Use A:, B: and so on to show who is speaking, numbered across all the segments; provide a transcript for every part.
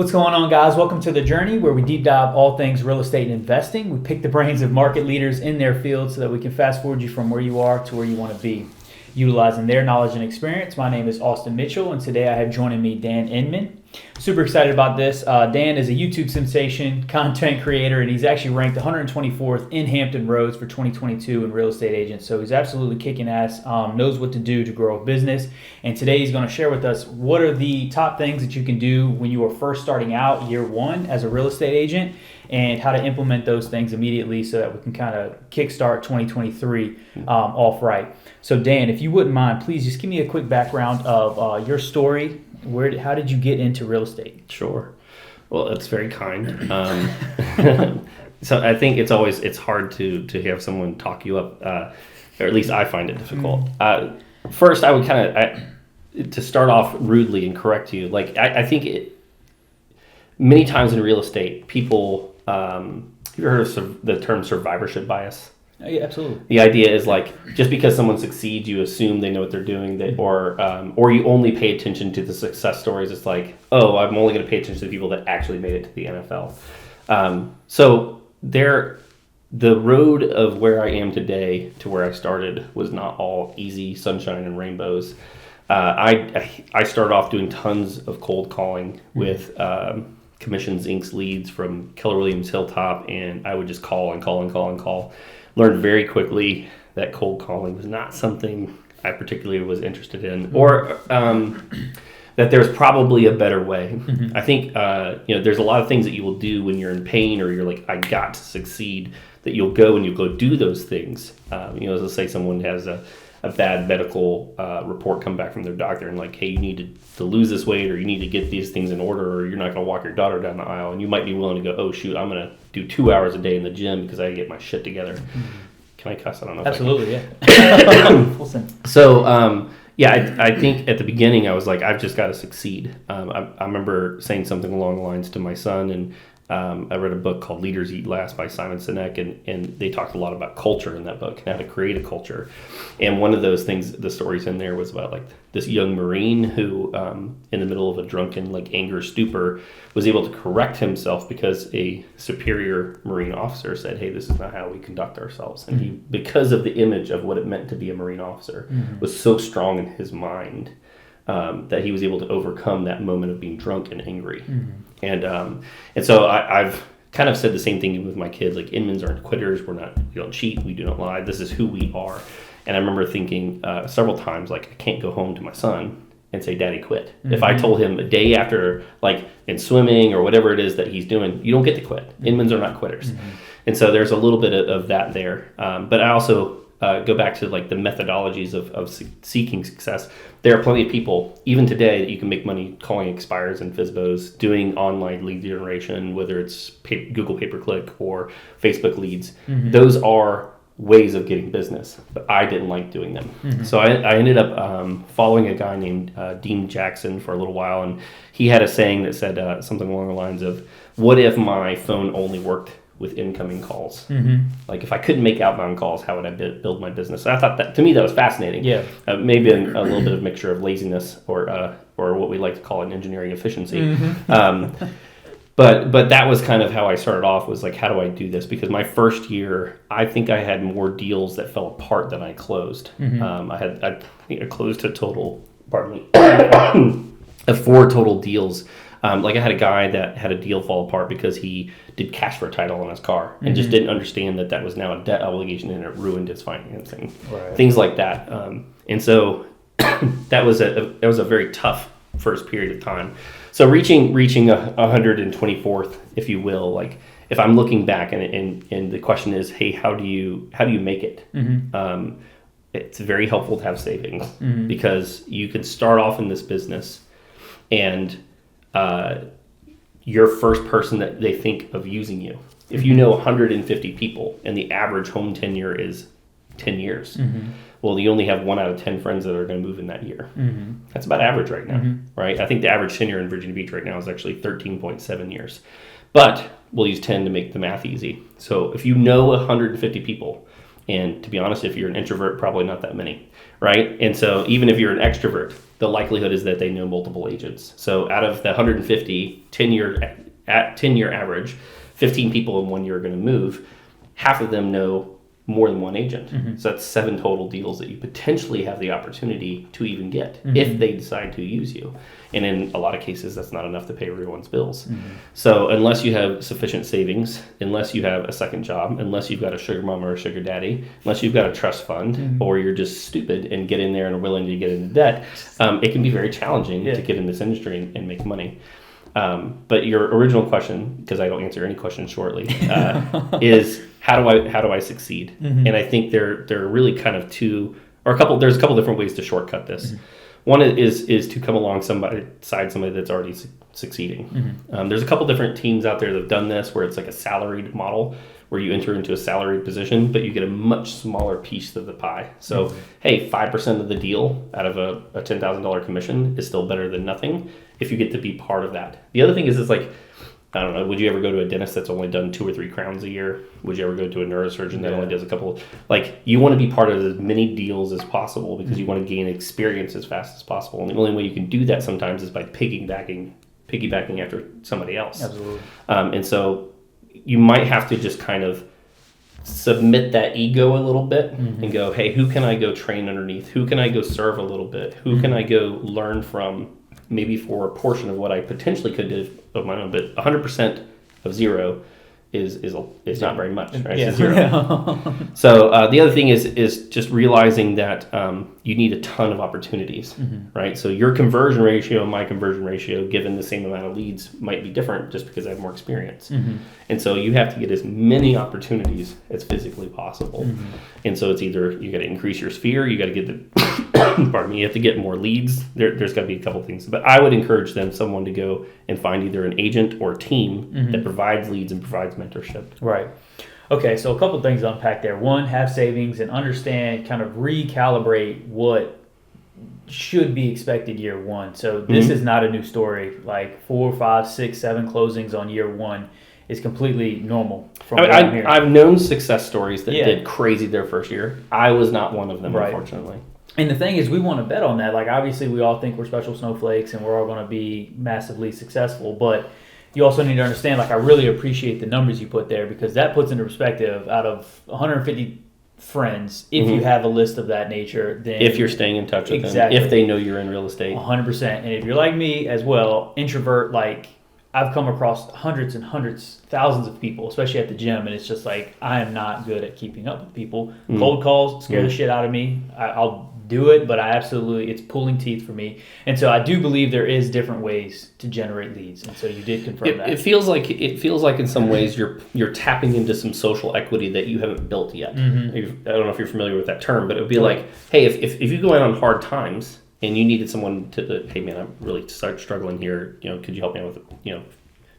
A: What's going on, guys? Welcome to The Journey, where we deep dive all things real estate and investing. We pick the brains of market leaders in their field so that we can fast forward you from where you are to where you want to be, utilizing their knowledge and experience. My name is Austin Mitchell, and today I have joining me Dan Inman. Super excited about this. Dan is a YouTube sensation, content creator, and he's actually ranked 124th in Hampton Roads for 2022 in real estate agents. So he's absolutely kicking ass, knows what to do to grow a business. And today he's going to share with us what are the top things that you can do when you are first starting out year one as a real estate agent, and how to implement those things immediately so that we can kind of kickstart 2023 off right. So Dan, if you wouldn't mind, please just give me a quick background of your story. How did you get into real estate?
B: Sure. Well, that's very kind. So I think it's hard to have someone talk you up, or at least I find it difficult. First, I would to start off rudely and correct you. Like I think many times in real estate, people, have you heard of the term survivorship bias?
A: Yeah, absolutely.
B: The idea is like, just because someone succeeds, you assume they know what they're doing, or you only pay attention to the success stories. It's like, oh, I'm only going to pay attention to the people that actually made it to the NFL. So the road of where I am today to where I started was not all easy sunshine and rainbows. I started off doing tons of cold calling with commissions, inks, leads from Keller Williams Hilltop, and I would just call and call and call and call. Learned very quickly that cold calling was not something I particularly was interested in, or that there's probably a better way. Mm-hmm. I think there's a lot of things that you will do when you're in pain or you're like, I got to succeed, that you'll go and you'll go do those things. Let's say someone has a bad medical report come back from their doctor and like, hey, you need to lose this weight, or you need to get these things in order, or you're not going to walk your daughter down the aisle, and you might be willing to go, oh shoot, I'm going to do 2 hours a day in the gym because I get my shit together. Mm-hmm. Can I cuss? I don't know.
A: Absolutely, yeah.
B: So, I think at the beginning I was like, I've just got to succeed. I remember saying something along the lines to my son, and I read a book called Leaders Eat Last by Simon Sinek, and they talked a lot about culture in that book and how to create a culture. And one of those things, the stories in there, was about like this young Marine who, in the middle of a drunken like anger stupor, was able to correct himself because a superior Marine officer said, hey, this is not how we conduct ourselves. And he, because of the image of what it meant to be a Marine officer, was so strong in his mind that he was able to overcome that moment of being drunk and angry. Mm-hmm. And so I've kind of said the same thing with my kids, like, Inmans aren't quitters. We don't cheat. We do not lie. This is who we are. And I remember thinking several times, like, I can't go home to my son and say, Daddy quit. Mm-hmm. If I told him a day after, like in swimming or whatever it is that he's doing, you don't get to quit. Inmans are not quitters. Mm-hmm. And so there's a little bit of that there. But I also go back to like the methodologies of seeking success. There are plenty of people, even today, that you can make money calling expires and FSBOs, doing online lead generation, whether it's Google pay-per-click or Facebook leads. Mm-hmm. Those are ways of getting business, but I didn't like doing them. Mm-hmm. So I ended up following a guy named Dean Jackson for a little while, and he had a saying that said something along the lines of, what if my phone only worked with incoming calls? Mm-hmm. Like, if I couldn't make outbound calls, how would I build my business? So I thought that, to me, that was fascinating. Yeah. Maybe a little bit of mixture of laziness or what we like to call an engineering efficiency. Mm-hmm. But that was kind of how I started off, was like, how do I do this? Because my first year, I think I had more deals that fell apart than I closed. Mm-hmm. I closed a total, of 4 total deals. Like, I had a guy that had a deal fall apart because he did cash for a title on his car and just didn't understand that was now a debt obligation, and it ruined his financing. Right. Things like that. And so that was a very tough first period of time. So reaching 124th, if you will, like, if I'm looking back and the question is, hey, how do you make it? Mm-hmm. It's very helpful to have savings, because you can start off in this business and you're first person that they think of using you. If you know 150 people and the average home tenure is 10 years, well, you only have 1 out of 10 friends that are going to move in that year. Mm-hmm. That's about average right now, right? I think the average tenure in Virginia Beach right now is actually 13.7 years. But we'll use 10 to make the math easy. So if you know 150 people And to be honest, if you're an introvert, probably not that many, right? And so even if you're an extrovert, the likelihood is that they know multiple agents. So out of the 150, 10-year average, 15 people in 1 year are going to move. Half of them know more than one agent. So that's 7 total deals that you potentially have the opportunity to even get if they decide to use you. And in a lot of cases, that's not enough to pay everyone's bills. So unless you have sufficient savings, unless you have a second job, unless you've got a sugar mama or a sugar daddy, unless you've got a trust fund, or you're just stupid and get in there and are willing to get into debt, it can be very challenging to get in this industry and make money. But your original question, because I don't answer any questions shortly, is how do I succeed? And I think there are really kind of there's a couple different ways to shortcut this. One is to come alongside somebody that's already succeeding. There's a couple different teams out there that have done this where it's like a salaried model where you enter into a salaried position, but you get a much smaller piece of the pie. So, hey, 5% of the deal out of a $10,000 commission is still better than nothing if you get to be part of that. The other thing is like, I don't know, would you ever go to a dentist that's only done 2 or 3 crowns a year? Would you ever go to a neurosurgeon that only does a couple? Like, you want to be part of as many deals as possible because you want to gain experience as fast as possible. And the only way you can do that sometimes is by piggybacking after somebody else.
A: Absolutely.
B: And so you might have to just kind of submit that ego a little bit and go, hey, who can I go train underneath? Who can I go serve a little bit? Who can I go learn from? Maybe for a portion of what I potentially could do of my own, but 100% of zero is not very much, right? It's zero. So the other thing is just realizing that you need a ton of opportunities, right? So your conversion ratio and my conversion ratio, given the same amount of leads, might be different just because I have more experience. And so you have to get as many opportunities as physically possible. And so it's either you got to increase your sphere, you got to get you have to get more leads. There's got to be a couple things. But I would encourage someone to go and find either an agent or a team that provides leads and provides mentorship.
A: Right. Okay, so a couple things to unpack there. One, have savings and understand, kind of recalibrate what should be expected year one. So this is not a new story. Like 4, 5, 6, 7 closings on year one is completely normal.
B: I've known success stories that did crazy their first year. I was not one of them, unfortunately.
A: And the thing is, we want to bet on that. Like, obviously, we all think we're special snowflakes and we're all going to be massively successful. But you also need to understand, like, I really appreciate the numbers you put there because that puts into perspective out of 150 friends, if you have a list of that nature, then... If
B: you're staying in touch with them, if they know you're in real estate.
A: 100%. And if you're like me as well, introvert, like, I've come across hundreds and hundreds, thousands of people, especially at the gym, and it's just like, I am not good at keeping up with people. Cold calls scare the shit out of me. I'll do it, but it's pulling teeth for me. And so I do believe there is different ways to generate leads. And so you did confirm that.
B: It feels like in some ways you're tapping into some social equity that you haven't built yet. I don't know if you're familiar with that term, but it would be like, hey, if you go in on hard times and you needed someone to, hey man, I'm really struggling here. Could you help me with,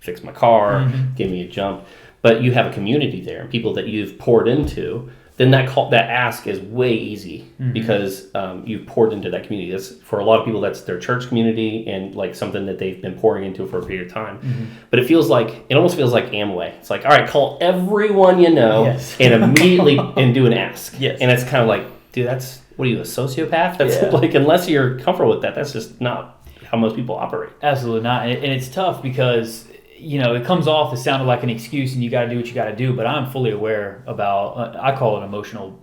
B: fix my car, give me a jump? But you have a community there and people that you've poured into. Then that ask is way easy because you've poured into that community. That's, for a lot of people, that's their church community and like something that they've been pouring into for a period of time. But it almost feels like Amway. It's like, all right, call everyone you know and immediately and do an ask. And it's kind of like, dude, what are you, a sociopath? That's like, unless you're comfortable with that, that's just not how most people operate.
A: Absolutely not. And it's tough because it comes off as sounding like an excuse and you got to do what you got to do, but I'm fully aware about, I call it emotional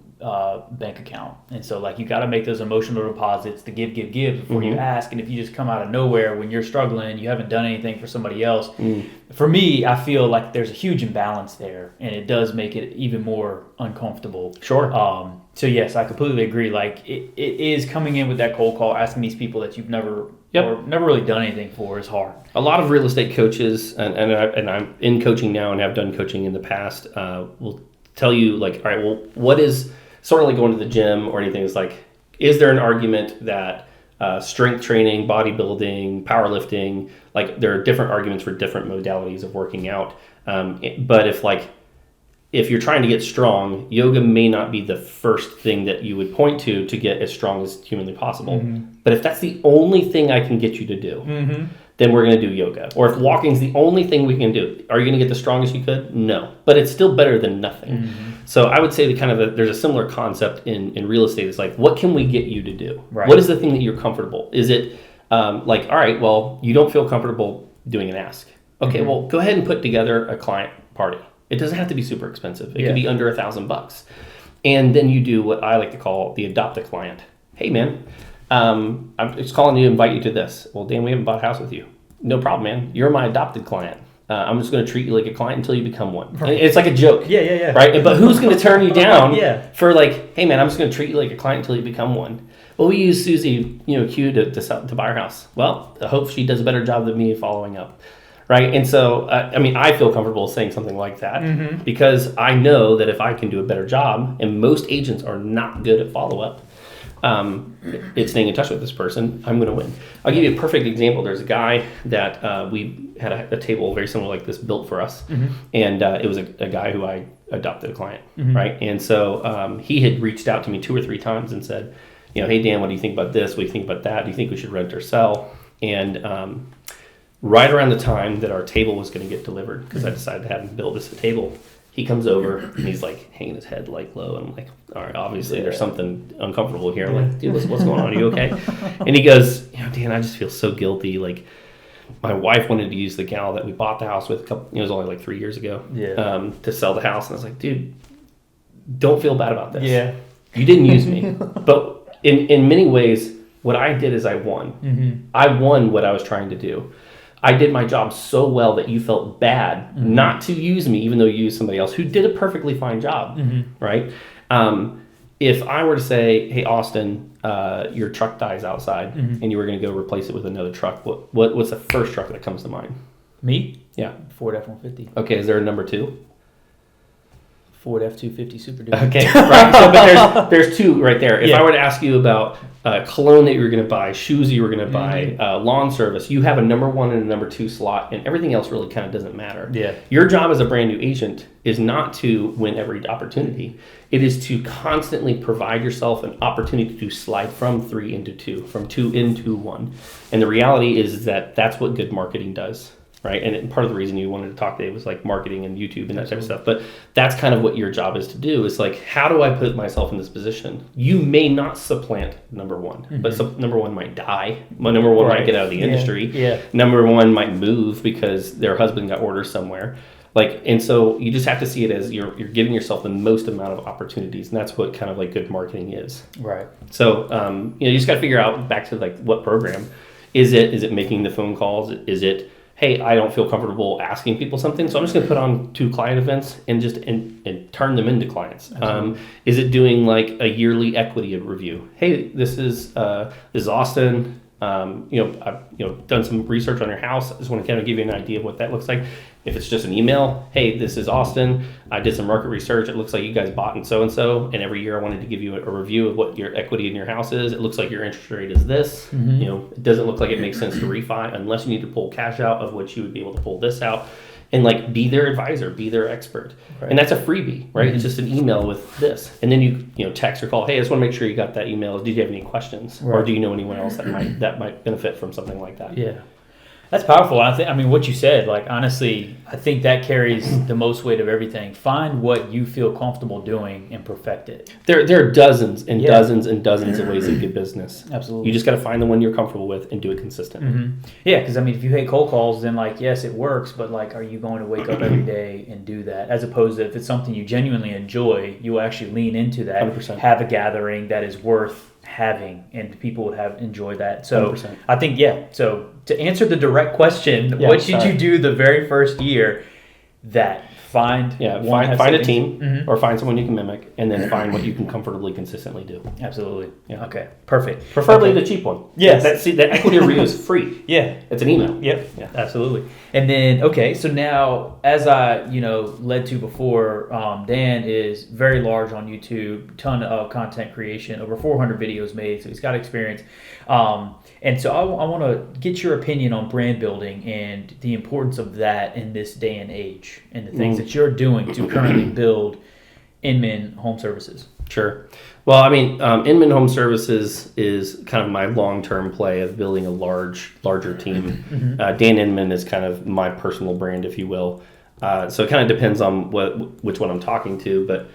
A: bank account. And so like you got to make those emotional deposits to give before you ask. And if you just come out of nowhere when you're struggling, you haven't done anything for somebody else. For me, I feel like there's a huge imbalance there and it does make it even more uncomfortable.
B: Sure.
A: So yes, I completely agree. Like it is coming in with that cold call, asking these people that you've never really done anything for is hard.
B: A lot of real estate coaches, and I'm in coaching now and have done coaching in the past, will tell you like, all right, well, what is sort of like going to the gym or anything? Is like, is there an argument that strength training, bodybuilding, powerlifting, like there are different arguments for different modalities of working out. But if you're trying to get strong, yoga may not be the first thing that you would point to get as strong as humanly possible. But if that's the only thing I can get you to do, then we're going to do yoga. Or if walking's the only thing we can do, are you going to get the strongest you could? No, but it's still better than nothing. So I would say that there's a similar concept in real estate. It's like, what can we get you to do?
A: Right.
B: What is the thing that you're comfortable? Is it like, all right, well, you don't feel comfortable doing an ask. Okay, well, go ahead and put together a client party. It doesn't have to be super expensive. It could be under $1,000. And then you do what I like to call the adopt a client. Hey, man, I'm just calling you to invite you to this. Well, Dan, we haven't bought a house with you. No problem, man. You're my adopted client. I'm just going to treat you like a client until you become one. Right. It's like a joke.
A: Yeah.
B: Right? But who's going to turn you down for like, hey, man, I'm just going to treat you like a client until you become one? Well, we use Susie, Q to buy our house. Well, I hope she does a better job than me following up. Right. And so, I feel comfortable saying something like that because I know that if I can do a better job, and most agents are not good at follow up, it's staying in touch with this person, I'm going to win. I'll give you a perfect example. There's a guy that we had a table very similar like this built for us. And it was a guy who I adopted a client. Right. And so he had reached out to me 2 or 3 times and said, hey, Dan, what do you think about this? What do you think about that? Do you think we should rent or sell? And right around the time that our table was going to get delivered, because I decided to have him build us a table, he comes over and he's like hanging his head like low. And I'm like, all right, obviously there's something uncomfortable here. I'm like, dude, what's going on? Are you okay? And he goes, Dan, I just feel so guilty. Like my wife wanted to use the gal that we bought the house with it was only like 3 years ago to sell the house. And I was like, dude, don't feel bad about this.
A: Yeah.
B: You didn't use me. But in many ways, what I did is I won. I won what I was trying to do. I did my job so well that you felt bad not to use me, even though you used somebody else who did a perfectly fine job, right? If I were to say, hey, Austin, your truck dies outside and you were going to go replace it with another truck, what's the first truck that comes to mind?
A: Me?
B: Yeah.
A: Ford F-150.
B: Okay, is there a number 2?
A: Ford F-250 Super Duty.
B: Okay, right. So, but there's 2 right there. If I were to ask you about cologne that you were going to buy, shoes you were going to buy, lawn service, you have a number 1 and a number 2 slot, and everything else really kind of doesn't matter. Yeah. Your job as a brand new agent is not to win every opportunity. It is to constantly provide yourself an opportunity to slide from 3 into 2, from 2 into 1. And the reality is that that's what good marketing does. Right. And part of the reason you wanted to talk today was like marketing and YouTube and that type of stuff. But that's kind of what your job is to do. Is like, how do I put myself in this position? You may not supplant number 1, but number 1 might die. Number 1 might get out of the industry. Yeah. Number 1 might move because their husband got orders somewhere. Like, and so you just have to see it as you're giving yourself the most amount of opportunities. And that's what kind of like good marketing is. Right. So, you just got to figure out back to like what program is it? Is it making the phone calls? Is it, hey, I don't feel comfortable asking people something, so I'm just going to put on 2 client events and just and turn them into clients. Is it doing like a yearly equity review? Hey, this is Austin. I've done some research on your house. I just want to kind of give you an idea of what that looks like. If it's just an email, hey, this is Austin. I did some market research. It looks like you guys bought and so, and every year I wanted to give you a review of what your equity in your house is. It looks like your interest rate is this. It doesn't look like it makes sense to refi unless you need to pull cash out, of which you would be able to pull this out. And like be their advisor, be their expert. Right. And that's a freebie, right? It's just an email with this. And then you text or call, hey, I just want to make sure you got that email. Did you have any questions? Right. Or do you know anyone else that might benefit from something like that? Yeah.
A: That's powerful. I mean, what you said, like, honestly, I think that carries the most weight of everything. Find what you feel comfortable doing and perfect it.
B: There are dozens and dozens and dozens of ways to get business. Absolutely. You just got to find the one you're comfortable with and do it consistently.
A: Yeah, because, I mean, if you hate cold calls, then, like, yes, it works, but, like, are you going to wake up every day and do that? As opposed to if it's something you genuinely enjoy, you will actually lean into that,
B: 100%.
A: Have a gathering that is worth having, and people would enjoy that. So
B: 100%.
A: I think, so to answer the direct question, what should you do the very first year? Find
B: a team or find someone you can mimic, and then find what you can comfortably consistently do.
A: Absolutely. Yeah. Okay. Perfect.
B: Preferably the cheap one.
A: Yes.
B: That equity review is free.
A: Yeah.
B: It's an email.
A: Yep. Yeah. Absolutely. And then so now, as I led to before, Dan is very large on YouTube, ton of content creation, over 400 videos made, so he's got experience. And so I want to get your opinion on brand building and the importance of that in this day and age, and the things that you're doing to currently build Inman Home Services.
B: Sure. Well, I mean, Inman Home Services is kind of my long-term play of building a larger team. Dan Inman is kind of my personal brand, if you will. So it kind of depends on which one I'm talking to, but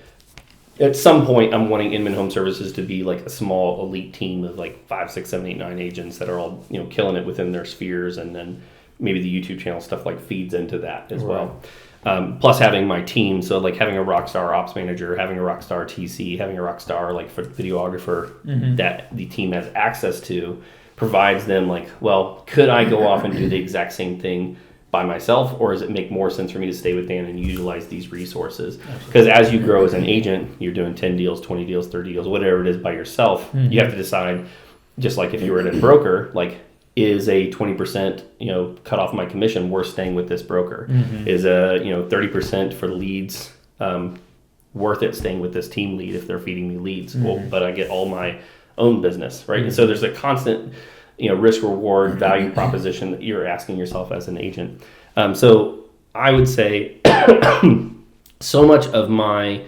B: at some point, I'm wanting Inman Home Services to be like a small elite team of like 5, 6, 7, 8, 9 agents that are all killing it within their spheres, and then maybe the YouTube channel stuff like feeds into that as well. Plus having my team, so like having a rockstar ops manager, having a rockstar TC, having a rockstar like videographer that the team has access to provides them like, well, could I go off and do the exact same thing by myself, or does it make more sense for me to stay with Dan and utilize these resources? Because as you grow as an agent, you're doing 10 deals, 20 deals, 30 deals, whatever it is by yourself. You have to decide, just like if you were a broker, like, is a 20% cut off my commission worth staying with this broker? Is a 30% for leads worth it staying with this team lead if they're feeding me leads? Well, but I get all my own business, right? And so there's a constant risk reward value proposition that you're asking yourself as an agent. So I would say so much of my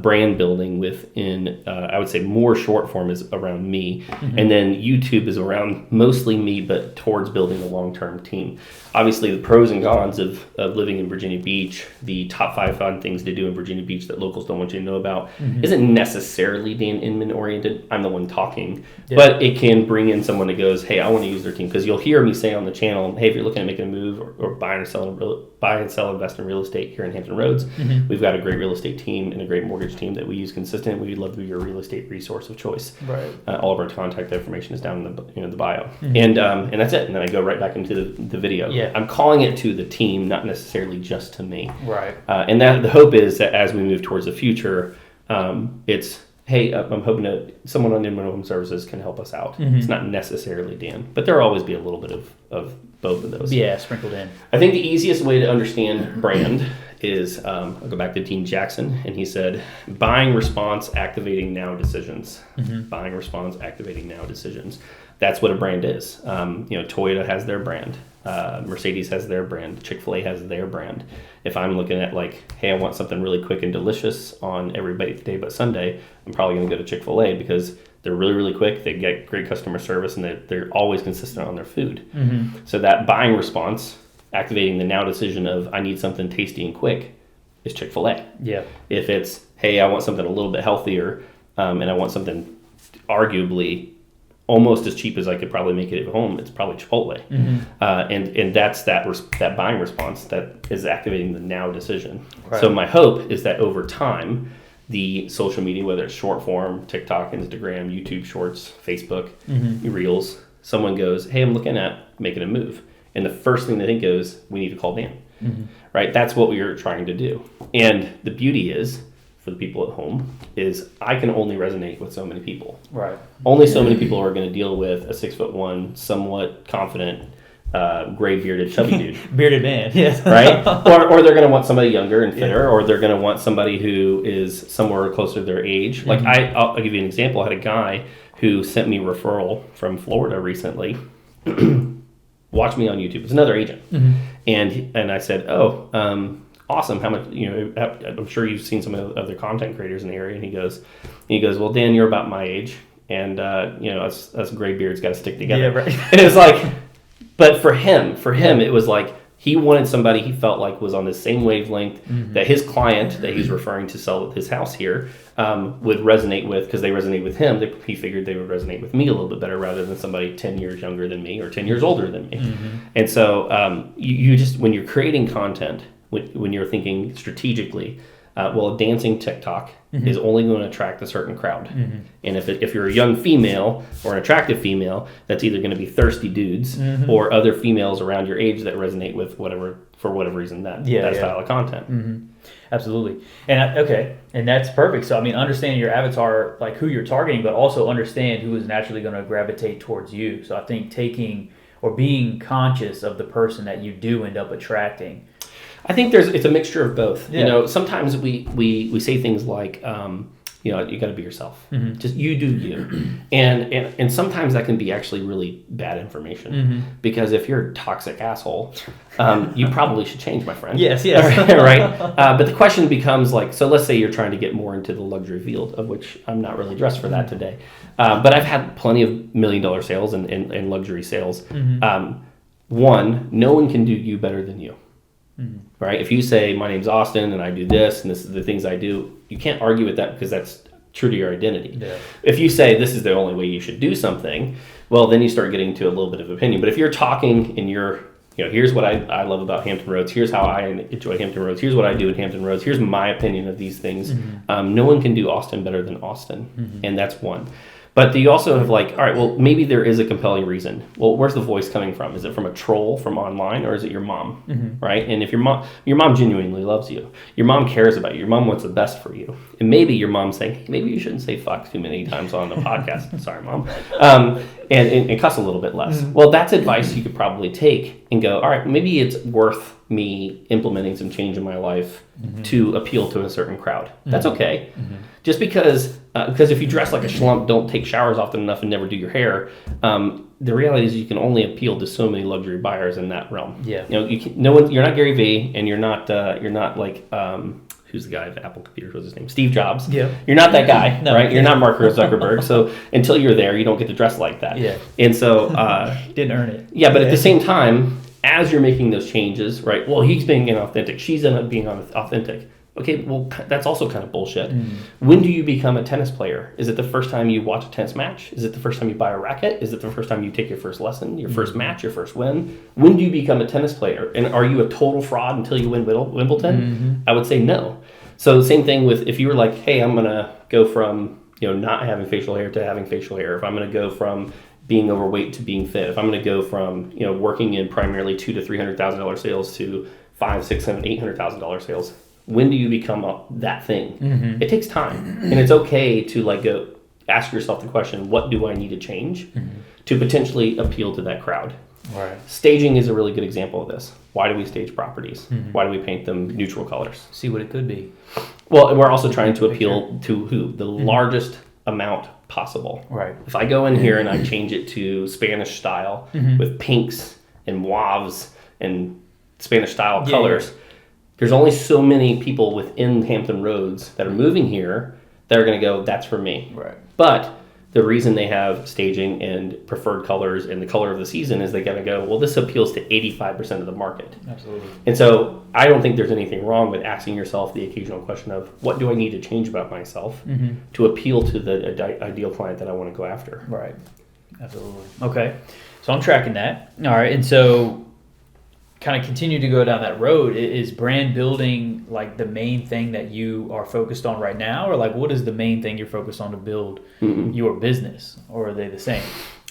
B: brand building within, I would say more short form is around me. And then YouTube is around mostly me, but towards building a long-term team. Obviously, the pros and cons of living in Virginia Beach, the top 5 fun things to do in Virginia Beach that locals don't want you to know about, isn't necessarily Dan Inman oriented. I'm the one talking, but it can bring in someone that goes, hey, I want to use their team. Because you'll hear me say on the channel, hey, if you're looking at making a move or buy and sell, invest in real estate here in Hampton Roads, we've got a great real estate team and a great mortgage team that we use consistent. We'd love to be your real estate resource of choice.
A: Right.
B: All of our contact information is down in the bio, and that's it. And then I go right back into the video.
A: Yeah.
B: I'm calling it to the team, not necessarily just to me.
A: Right.
B: And that the hope is that as we move towards the future, it's, hey, I'm hoping that someone on Inman Home Services can help us out. It's not necessarily Dan, but there'll always be a little bit of both of those.
A: Yeah, sprinkled in.
B: I think the easiest way to understand brand is, I'll go back to Dean Jackson, and he said, buying response, activating now decisions. Buying response, activating now decisions. That's what a brand is. Toyota has their brand. Mercedes has their brand. Chick-fil-A has their brand. If I'm looking at like, hey, I want something really quick and delicious on every day but Sunday, I'm probably going to go to Chick-fil-A because they're really, really quick. They get great customer service, and they're always consistent on their food. So that buying response, activating the now decision of I need something tasty and quick, is Chick-fil-A. Yeah. If it's, hey, I want something a little bit healthier, and I want something arguably almost as cheap as I could probably make it at home, it's probably Chipotle. And that's that buying response that is activating the now decision. Right. So my hope is that over time, the social media, whether it's short form, TikTok, Instagram, YouTube Shorts, Facebook, Reels, someone goes, hey, I'm looking at making a move. And the first thing they think is, we need to call Dan. Right? That's what we are trying to do. And the beauty is, for the people at home, is I can only resonate with so many people. Right. Only so many people are going to deal with a 6'1", somewhat confident, gray bearded, chubby dude. Bearded man, yes. Right? Or they're going to want somebody younger and fitter, or they're going to want somebody who is somewhere closer to their age. Like I'll give you an example. I had a guy who sent me a referral from Florida recently. Watch me on YouTube. It's another agent. And I said, awesome. How much, I'm sure you've seen some of the other content creators in the area. And he goes, well, Dan, you're about my age. And, us gray beards got to stick together. Yeah, right. And it was like, but for him, it was like, he wanted somebody he felt like was on the same wavelength that his client that he's referring to sell his house here would resonate with, because they resonate with him. He figured they would resonate with me a little bit better rather than somebody 10 years younger than me or 10 years older than me. And so you just, when you're creating content, when you're thinking strategically, a dancing TikTok is only going to attract a certain crowd. And if you're a young female or an attractive female, that's either going to be thirsty dudes or other females around your age that resonate with for whatever reason that style of content. Absolutely. And that's perfect. So I mean, understanding your avatar, like who you're targeting, but also understand who is naturally going to gravitate towards you. So I think taking or being conscious of the person that you do end up attracting. I think it's a mixture of both. Yeah. Sometimes we say things like, You know, you got to be yourself.
A: Mm-hmm.
B: Just you do you. And sometimes that can be actually really bad information.
A: Mm-hmm.
B: Because if you're a toxic asshole, you probably should change, my friend.
A: Yes.
B: Right? But the question becomes like, so let's say you're trying to get more into the luxury field, of which I'm not really dressed for that today. But I've had plenty of $1 million sales and luxury sales.
A: Mm-hmm.
B: One, no one can do you better than you.
A: Mm-hmm.
B: Right? If you say, my name's Austin and I do this and this is the things I do, you can't argue with that because that's true to your identity.
A: Yeah.
B: If you say this is the only way you should do something, well, then you start getting to a little bit of opinion. But if you're talking and you're, you know, here's what I love about Hampton Roads, here's how I enjoy Hampton Roads, here's what I do at Hampton Roads, here's my opinion of these things.
A: Mm-hmm.
B: No one can do Austin better than Austin.
A: Mm-hmm.
B: And that's one. But you also have like, all right, well, maybe there is a compelling reason. Well, where's the voice coming from? Is it from a troll from online, or is it your mom?
A: Mm-hmm.
B: Right? And if your mom genuinely loves you, your mom cares about you, your mom wants the best for you, and maybe your mom's saying, hey, maybe you shouldn't say fuck too many times on the podcast. Sorry, mom. And cuss a little bit less.
A: Mm-hmm.
B: Well, that's advice you could probably take and go, all right, maybe it's worth me implementing some change in my life to appeal to a certain crowd. That's okay.
A: Mm-hmm.
B: Just because if you dress like a schlump, don't take showers often enough, and never do your hair, the reality is you can only appeal to so many luxury buyers in that realm.
A: Yeah.
B: You know, you're not Gary Vee, and you're not like who's the guy at Apple Computers? What's his name? Steve Jobs.
A: Yeah.
B: You're not that guy,
A: No.
B: right? You're not Mark Zuckerberg. So until you're there, you don't get to dress like that.
A: Yeah.
B: And so
A: didn't earn it.
B: yeah, but at the same time, as you're making those changes, right? Well, he's being inauthentic. She's being authentic. Okay, well, that's also kind of bullshit. When do you become a tennis player? Is it the first time you watch a tennis match? Is it the first time you buy a racket? Is it the first time you take your first lesson, your first match, your first win? When do you become a tennis player? And are you a total fraud until you win Wimbledon? I would say no. So the same thing with if you were like, hey, I'm going to go from not having facial hair to having facial hair. If I'm going to go from being overweight to being fit. If I'm going to go from working in primarily $200,000 to $300,000 sales to $500,000, $600,000, $800,000 sales. When do you become that thing? It takes time, and it's okay to go ask yourself the question: what do I need to change to potentially appeal to that crowd?
A: Right.
B: Staging is a really good example of this. Why do we stage properties? Why do we paint them neutral colors?
A: See what it could be.
B: Well, we're also trying to appeal to who? The largest amount possible.
A: Right.
B: If I go in here and I change it to Spanish style with pinks and mauves and Spanish style colors, there's only so many people within Hampton Roads that are moving here that are going to go, that's for me.
A: Right.
B: But the reason they have staging and preferred colors and the color of the season is they got to go, well, this appeals to 85% of the market.
A: Absolutely.
B: And so I don't think there's anything wrong with asking yourself the occasional question of, what do I need to change about myself to appeal to the ideal client that I want to go after?
A: Right. Absolutely. Okay. So I'm tracking that. All right. And so kind of continue to go down that road. Is brand building the main thing that you are focused on right now, or what is the main thing you're focused on to build your business, or are they the same?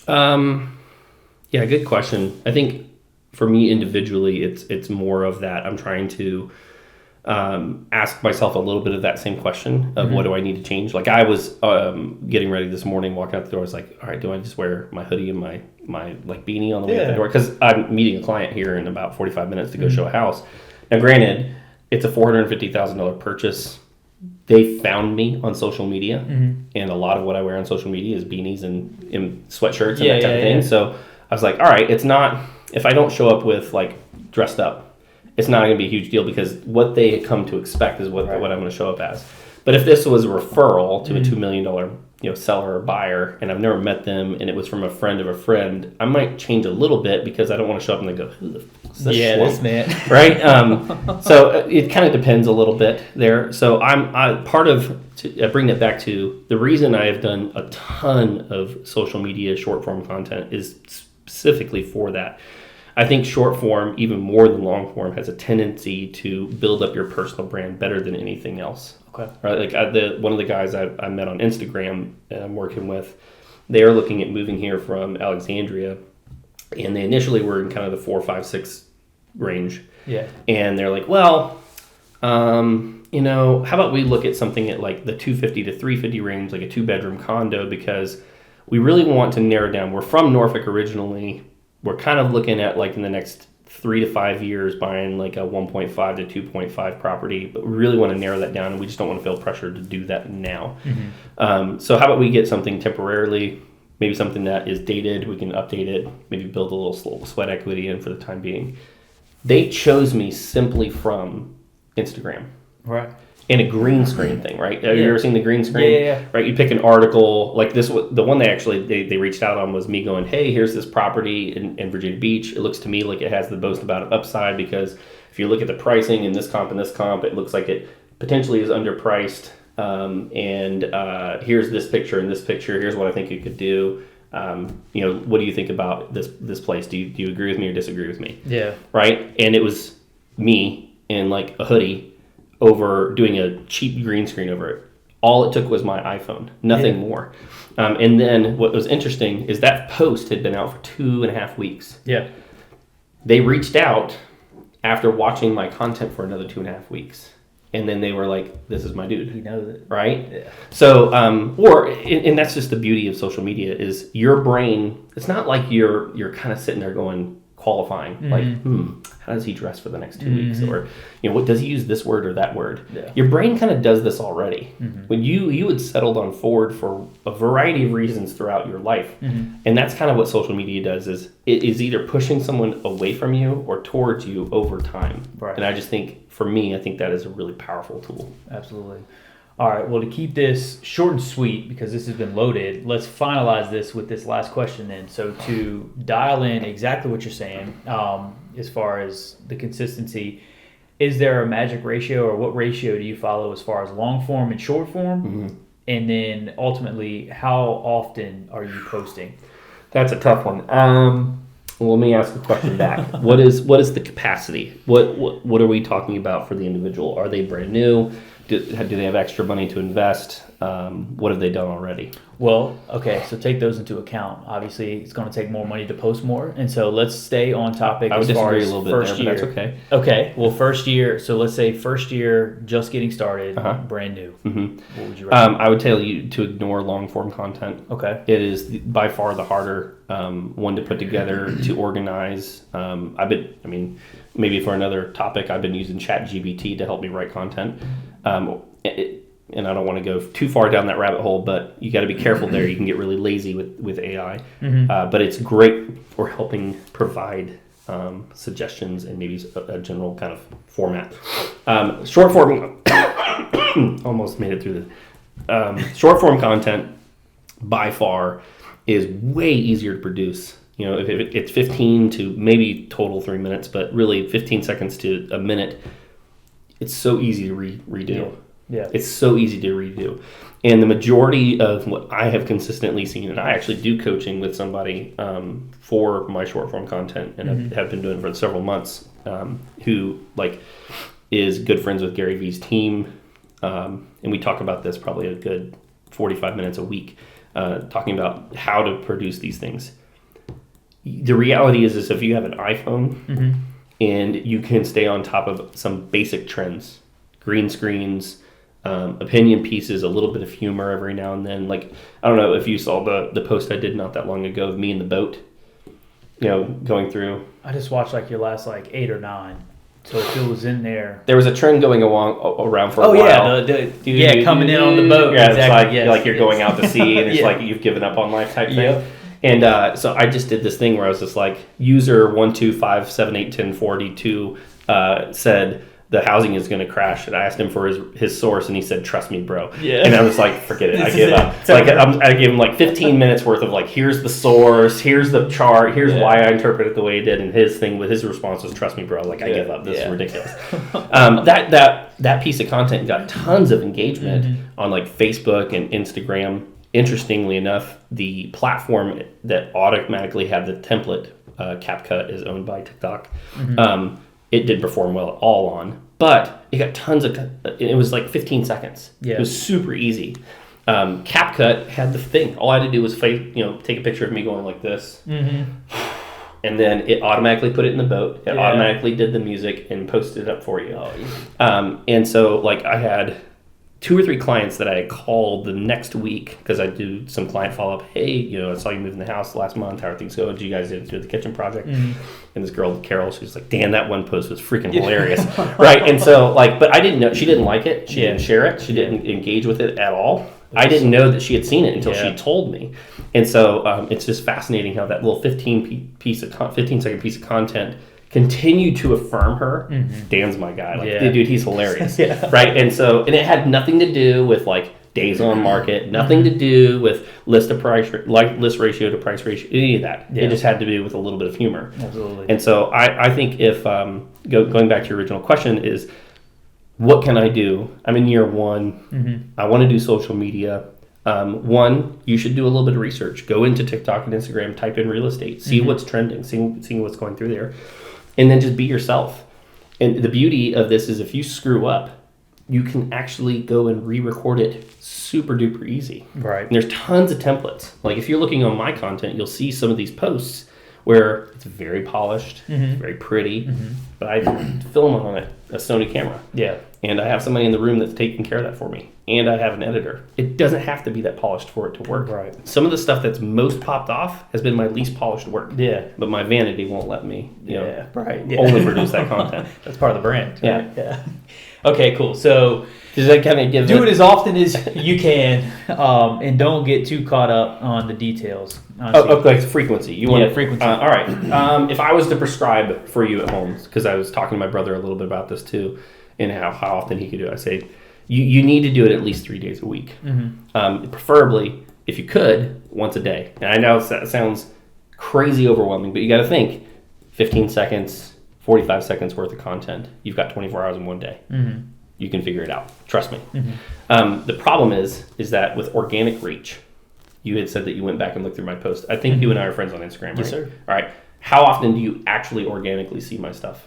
B: Yeah, good question. I think for me individually, it's more of that. I'm trying to ask myself a little bit of that same question of what do I need to change? I was getting ready this morning, walking out the door. I was like, all right, do I just wear my hoodie and my beanie on the way out the door? Because I'm meeting a client here in about 45 minutes to go show a house. Now, granted, it's a $450,000 purchase. They found me on social media, and a lot of what I wear on social media is beanies and sweatshirts and that type of thing. So I was like, all right, it's not, if I don't show up with dressed up, it's not going to be a huge deal because what they come to expect is what I'm going to show up as. But if this was a referral to a $2 million seller or buyer, and I've never met them, and it was from a friend of a friend, I might change a little bit because I don't want to show up and they go, who the fuck is this
A: this man.
B: Right? So it kind of depends a little bit there. So I bring it back to the reason I have done a ton of social media short form content is specifically for that. I think short form, even more than long form, has a tendency to build up your personal brand better than anything else.
A: Okay.
B: Right? One of the guys I met on Instagram and I'm working with, they are looking at moving here from Alexandria, and they initially were in kind of the 4, 5, 6 range.
A: Yeah.
B: And they're like, well, how about we look at something at the 250 to 350 range, like a 2-bedroom condo, because we really want to narrow down. We're from Norfolk originally. We're kind of looking at in the next 3 to 5 years buying like a 1.5 to 2.5 property, but we really want to narrow that down, and we just don't want to feel pressure to do that now. So how about we get something temporarily, maybe something that is dated, we can update it, maybe build a little sweat equity in for the time being. They chose me simply from Instagram.
A: Right.
B: And a green screen thing, right? Have you ever seen the green screen?
A: Yeah.
B: Right, you pick an article, like this, the one they reached out on was me going, hey, here's this property in Virginia Beach. It looks to me like it has the most amount of upside, because if you look at the pricing in this comp and this comp, it looks like it potentially is underpriced. Here's this picture and this picture. Here's what I think you could do. What do you think about this place? Do you agree with me or disagree with me?
A: Yeah. Right?
B: And it was me in like a hoodie over doing a cheap green screen over it. All it took was my iPhone, nothing more. And then what was interesting is that post had been out for 2.5 weeks.
A: Yeah. They
B: reached out after watching my content for another 2.5 weeks. And then they were like, this is my dude.
A: He knows it.
B: Right? Yeah. So, and that's just the beauty of social media is your brain, it's not like you're kind of sitting there going, qualifying, like, how does he dress for the next 2 weeks? Or, what does he use this word or that word? Yeah. Your brain kind of does this already. When you had settled on Ford for a variety of reasons throughout your life. And that's kind of what social media does is it is either pushing someone away from you or towards you over time. Right. And I just think, for me, I think that is a really powerful tool.
A: Absolutely. All right, well, to keep this short and sweet, because this has been loaded, let's finalize this with this last question then. So to dial in exactly what you're saying, as far as the consistency, is there a magic ratio, or what ratio do you follow as far as long form and short form? And then ultimately, how often are you posting?
B: That's a tough one. Well, let me ask the question back. What is the capacity? What are we talking about for the individual? Are they brand new? Do they have extra money to invest? What have they done already?
A: Well, okay, so take those into account. Obviously, it's going to take more money to post more, and so let's stay on topic as far as first year. But that's okay. Okay, well, first year. So let's say first year, just getting started, brand new. What would you recommend?
B: I would tell you to ignore long form content.
A: Okay,
B: it is by far the harder one to put together, to organize. Maybe for another topic, I've been using ChatGPT to help me write content. And I don't want to go too far down that rabbit hole, but you got to be careful there. You can get really lazy with AI. But it's great for helping provide suggestions and maybe a general kind of format. Short form, almost made it through this. Short form content, by far, is way easier to produce. If it's 15 to maybe total 3 minutes, but really 15 seconds to a minute, it's so easy to redo. Yeah. It's so easy to redo. And the majority of what I have consistently seen, and I actually do coaching with somebody for my short form content, and I have been doing it for several months, who is good friends with Gary Vee's team. And we talk about this probably a good 45 minutes a week, talking about how to produce these things. The reality is if you have an iPhone and you can stay on top of some basic trends, green screens, opinion pieces, a little bit of humor every now and then. I don't know if you saw the post I did not that long ago of me in the boat, going through.
A: I just watched your last 8 or 9. So if it was in there.
B: There was a trend going around for a while.
A: Coming in on the boat.
B: Yeah, exactly. It's you're going out to sea and it's you've given up on life type thing. Yep. And so I just did this thing where I was just user 125781042 said the housing is going to crash, and I asked him for his source, and he said, "Trust me, bro." Yeah. And I was like, "Forget it, I give up." I gave him 15 minutes worth of here's the source, here's the chart, here's why I interpret it the way he did, and his response was, "Trust me, bro." I give up. This is ridiculous. That piece of content got tons of engagement on Facebook and Instagram. Interestingly enough, the platform that automatically had the template, CapCut, is owned by TikTok. It didn't perform well at all on, but it got tons of. It was 15 seconds. Yeah. It was super easy. CapCut had the thing. All I had to do was take a picture of me going like this, and then it automatically put it in the boat. It automatically did the music and posted it up for you. Oh, easy. And so I had 2 or 3 clients that I had called the next week because I do some client follow up. Hey, you know, I saw you move in the house last month. How are things going? Did you guys do the kitchen project? And this girl, Carol, she's like, Dan, that one post was freaking hilarious. Right. And so like, but I didn't know, she didn't like it. She didn't share it. She didn't engage with it at all. I didn't know that she had seen it until she told me. And so it's just fascinating how that little 15-second piece of content continued to affirm her. Dan's my guy. Like, dude, he's hilarious. Right. And so, and it had nothing to do with like days on market, nothing to do with list ratio to price ratio, any of that. It just had to do with a little bit of humor.
A: Absolutely.
B: And so I think if, going back to your original question is, what can I do? I'm in year 1. I want to do social media. One, you should do a little bit of research. Go into TikTok and Instagram, type in real estate, see what's trending, see what's going through there. And then just be yourself. And the beauty of this is if you screw up, you can actually go and re-record it super duper easy.
A: Right.
B: And there's tons of templates. Like if you're looking on my content, you'll see some of these posts where it's very polished, very pretty, but I film on a Sony camera.
A: Yeah.
B: And I have somebody in the room that's taking care of that for me. And I have an editor. It doesn't have to be that polished for it to work.
A: Right.
B: Some of the stuff that's most popped off has been my least polished work.
A: Yeah.
B: But my vanity won't let me,
A: only
B: produce that content.
A: That's part of the brand. Right?
B: Yeah.
A: Okay, cool. So
B: does that kind of give
A: do it as often as you can, and don't get too caught up on the details.
B: Like frequency. You want
A: frequency.
B: All right. If I was to prescribe for you at home, because I was talking to my brother a little bit about this too, and how often he could do it, I say you need to do it at least 3 days a week. Preferably, if you could, once a day. And I know that sounds crazy overwhelming, but you got to think 15 seconds, 45 seconds worth of content. You've got 24 hours in one day. You can figure it out. Trust me. The problem is that with organic reach, you had said that you went back and looked through my post. I think you and I are friends on Instagram, right?
A: Yes, sir.
B: All right. How often do you actually organically see my stuff?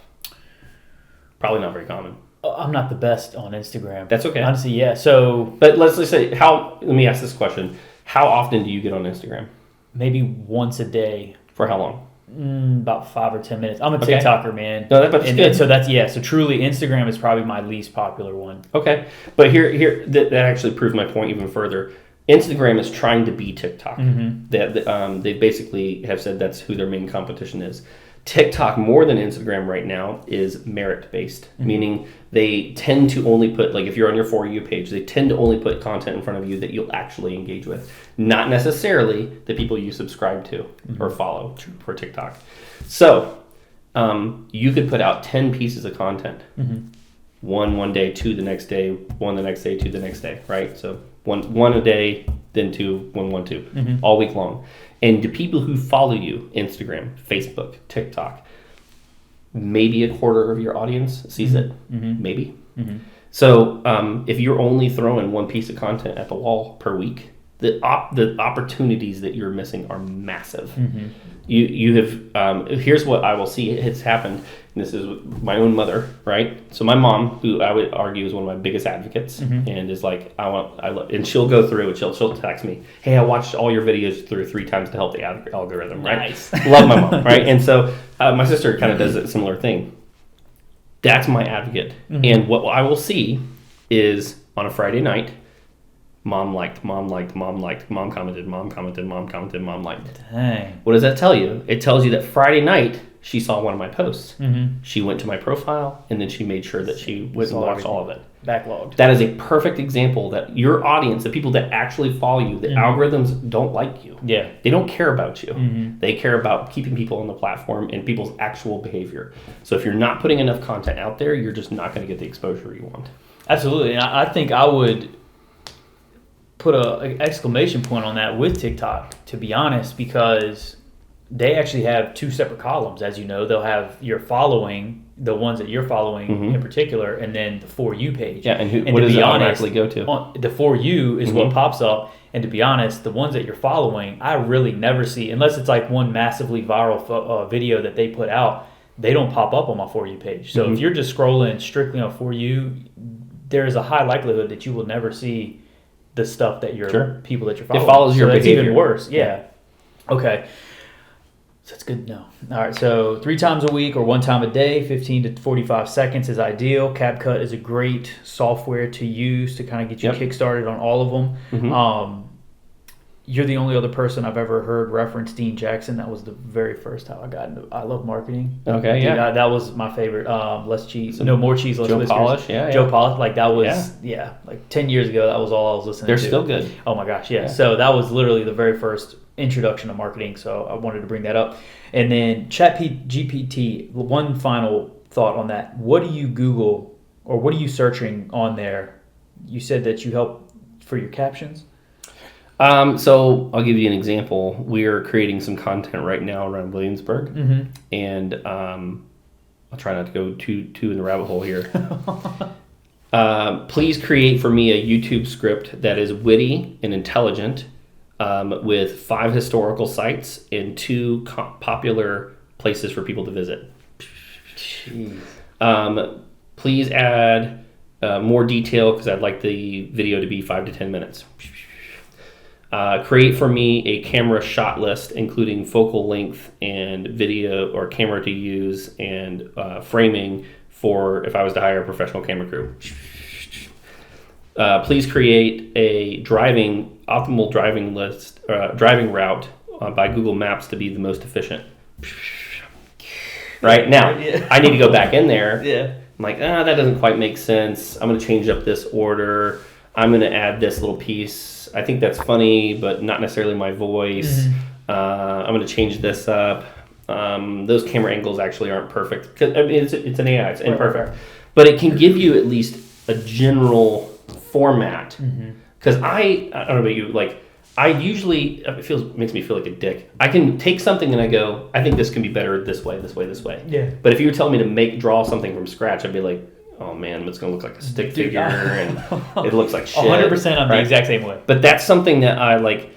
B: Probably not very common.
A: I'm not the best on Instagram.
B: That's okay.
A: Honestly, yeah. So,
B: but let's say let me ask this question. How often do you get on Instagram?
A: Maybe once a day.
B: For how long?
A: About 5 or 10 minutes. I'm a TikToker, man.
B: No, that's good.
A: And so so truly Instagram is probably my least popular one.
B: Okay. But here that actually proved my point even further. Instagram is trying to be TikTok. They basically have said that's who their main competition is. TikTok, more than Instagram right now, is merit-based, meaning they tend to only put, like if you're on your For You page, they tend to only put content in front of you that you'll actually engage with, not necessarily the people you subscribe to or follow for TikTok. So you could put out 10 pieces of content, one day, 2 the next day, 1 the next day, 2 the next day, right? So one a day, then 2, 1, 2, all week long. And the people who follow you, Instagram, Facebook, TikTok, maybe a quarter of your audience sees it. Maybe. So if you're only throwing one piece of content at the wall per week, the opportunities that you're missing are massive. You have here's what I will see has happened. And this is with my own mother, right? So my mom, who I would argue is one of my biggest advocates, and is like and she'll go through and she'll text me, hey, I watched all your videos through 3 times to help the algorithm, right?
A: Nice.
B: Love my mom, right? And so my sister kind of does a similar thing. That's my advocate, and what I will see is on a Friday night, mom liked, mom commented, mom liked.
A: Dang.
B: What does that tell you? It tells you that Friday night she saw one of my posts. She went to my profile and then she made sure that she went and watched all of it.
A: Backlogged.
B: That is a perfect example that your audience, the people that actually follow you, the algorithms don't like you.
A: Yeah.
B: They don't care about you. They care about keeping people on the platform and people's actual behavior. So if you're not putting enough content out there, you're just not going to get the exposure you want.
A: Absolutely. And I think I would put an exclamation point on that with TikTok, to be honest, because they actually have 2 separate columns. As you know, they'll have your following, the ones that you're following in particular, and then the For You page.
B: Yeah, and what does it automatically go to?
A: The For You is what pops up. And to be honest, the ones that you're following, I really never see, unless it's like one massively viral video that they put out, they don't pop up on my For You page. So if you're just scrolling strictly on For You, there's a high likelihood that you will never see the stuff that people that you're following.
B: It follows your behavior.
A: It's even worse. Yeah. Okay. That's good to know. All right, so 3 times a week or 1 time a day, 15 to 45 seconds is ideal. CapCut is a great software to use to kind of get you kick-started on all of them.
B: Mm-hmm.
A: You're the only other person I've ever heard reference Dean Jackson. That was the very first time I got into I Love Marketing.
B: Okay, yeah.
A: That was my favorite. Less cheese. No, more cheese, less
B: Joe
A: whiskers.
B: Polish,
A: Joe Polish. Like that was, like 10 years ago, that was all I was listening to.
B: They're still good.
A: Oh my gosh, yeah. So that was literally the very first introduction to marketing. So I wanted to bring that up. And then ChatGPT, one final thought on that. What do you Google or what are you searching on there? You said that you help for your captions.
B: So I'll give you an example. We are creating some content right now around Williamsburg, and I'll try not to go too in the rabbit hole here. Please create for me a YouTube script that is witty and intelligent, with 5 historical sites and 2 popular places for people to visit.
A: Jeez.
B: Please add more detail because I'd like the video to be 5 to 10 minutes. Create for me a camera shot list, including focal length and video or camera to use and framing for if I was to hire a professional camera crew. Please create a optimal driving list, driving route by Google Maps to be the most efficient. Right now, I need to go back in there. I'm like, that doesn't quite make sense. I'm going to change up this order. I'm going to add this little piece. I think that's funny, but not necessarily my voice. I'm going to change this up. Those camera angles actually aren't perfect. 'Cause, I mean, it's an AI. It's imperfect. But it can give you at least a general format. Because I don't know about you, like, I usually, makes me feel like a dick. I can take something and I go, I think this can be better this way, this way, this way.
A: Yeah.
B: But if you were telling me to draw something from scratch, I'd be like, oh man, it's going to look like a stick figure and it looks like shit.
A: 100% I'm the exact same way.
B: But that's something that I like.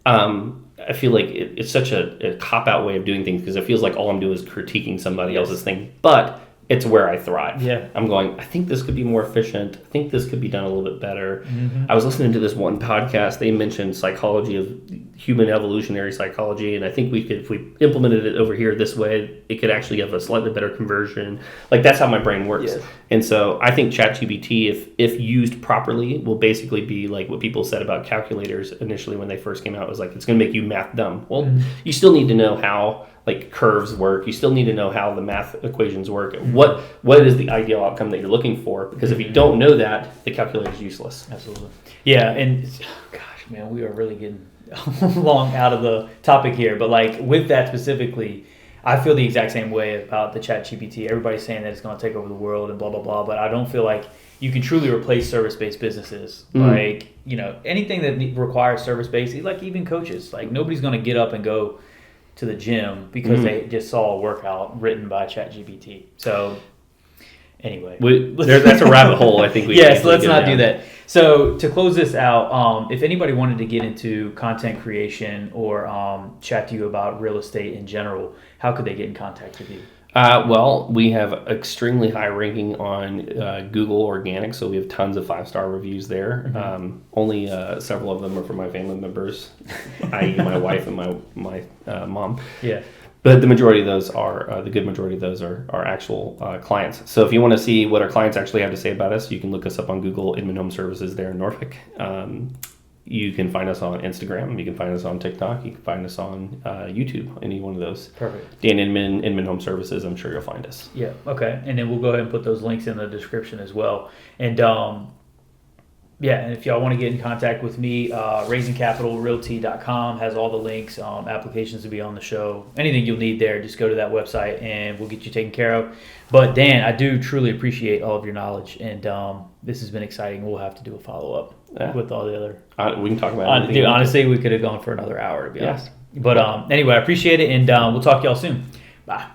B: I feel like it's such a cop-out way of doing things because it feels like all I'm doing is critiquing somebody else's thing. But it's where I thrive.
A: Yeah.
B: I'm going, I think this could be more efficient. I think this could be done a little bit better. I was listening to this one podcast. They mentioned psychology of human evolutionary psychology. And I think if we implemented it over here this way, it could actually have a slightly better conversion. Like that's how my brain works.
A: Yes.
B: And so I think ChatGPT, if used properly, will basically be like what people said about calculators initially when they first came out. It was like, it's going to make you math dumb. Well, you still need to know how like curves work. You still need to know how the math equations work. What is the ideal outcome that you're looking for? Because if you don't know that, the calculator is useless.
A: Absolutely. Yeah, and gosh, man, we are really getting long out of the topic here. But like with that specifically, I feel the exact same way about the ChatGPT. Everybody's saying that it's going to take over the world and blah blah blah. But I don't feel like you can truly replace service-based businesses. Like anything that requires service-based, like even coaches. Like nobody's going to get up and go to the gym because they just saw a workout written by ChatGPT. So anyway,
B: that's a rabbit hole. I think we
A: yes. Let's not do that. So to close this out, if anybody wanted to get into content creation or chat to you about real estate in general, how could they get in contact with you?
B: Well, we have extremely high ranking on Google Organic, so we have tons of 5-star reviews there. Only several of them are from my family members, i.e. my wife and my mom.
A: Yeah.
B: But the majority of those are, the good majority of those are actual clients. So if you want to see what our clients actually have to say about us, you can look us up on Google, Inman Home Services there in Norfolk. You can find us on Instagram. You can find us on TikTok. You can find us on YouTube, any one of those.
A: Perfect.
B: Dan Inman, Inman Home Services, I'm sure you'll find us.
A: Yeah, okay. And then we'll go ahead and put those links in the description as well. And and if y'all want to get in contact with me, raisingcapitalrealty.com has all the links, applications to be on the show. Anything you'll need there, just go to that website and we'll get you taken care of. But Dan, I do truly appreciate all of your knowledge, and this has been exciting. We'll have to do a follow-up with all the other...
B: we can talk about it.
A: Dude, honestly, we could have gone for another hour, to be honest. But anyway, I appreciate it, and we'll talk to y'all soon. Bye.